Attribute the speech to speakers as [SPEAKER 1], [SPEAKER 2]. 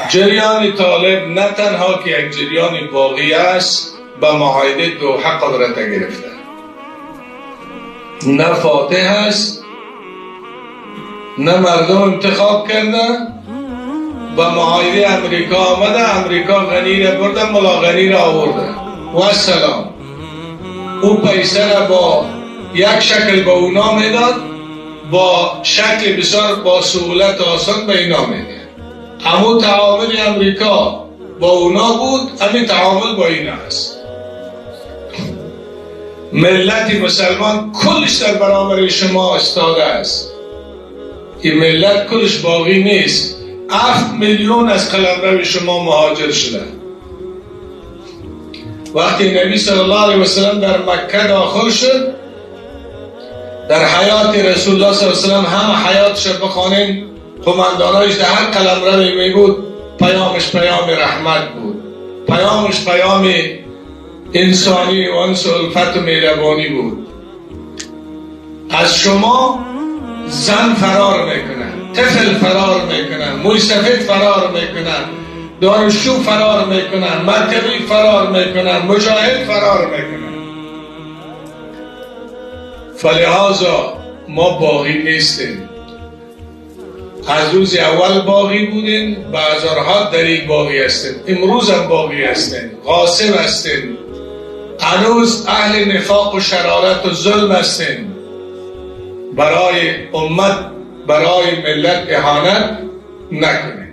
[SPEAKER 1] جریان طالب نه تنها که یک جریان باقی است، به معاهده دوحه قدرت گرفته، نه فاتح است، نه مردم انتخاب کرده. به معاهده امریکا آمده، امریکا غنی را برده، ملا غنی را آورده و السلام. او پیسه را با یک شکل به اونا میداد، با شکل بسیار با سهولت آسان به اینا میده. همون تعامل امریکا با اونا بود، همین تعامل با اینا است. ملت مسلمان کلش در برابر شما استاده است. این ملت کلش باقی نیست. 7 میلیون از قلمرو شما مهاجر شده. وقتی نبی صلی الله علیه وسلم در مکه داخل شد، در حیات رسول الله صلی الله علیه وسلم همه حیاتش بخوانیم، قماندانایش در هر قلمروی می بود، پیامش پیام رحمت بود، پیامش پیام انسانی و انس و الفت و مهربانی بود. از شما زن فرار میکنن، طفل فرار میکنن، موی سفید فرار میکنن، دانشجو فرار میکنن، مکتبی فرار میکنن، مجاهد فرار میکنن. فلهذا ما باقی نیستیم. از روز اول باقی بودیم، به هزارها دلیل باقی هستیم. امروز هم باقی هستیم، غاصب هستیم، هنوز اهل نفاق و شرارت و ظلم هستیم. برای امت، برای ملت اهانت نکنیم.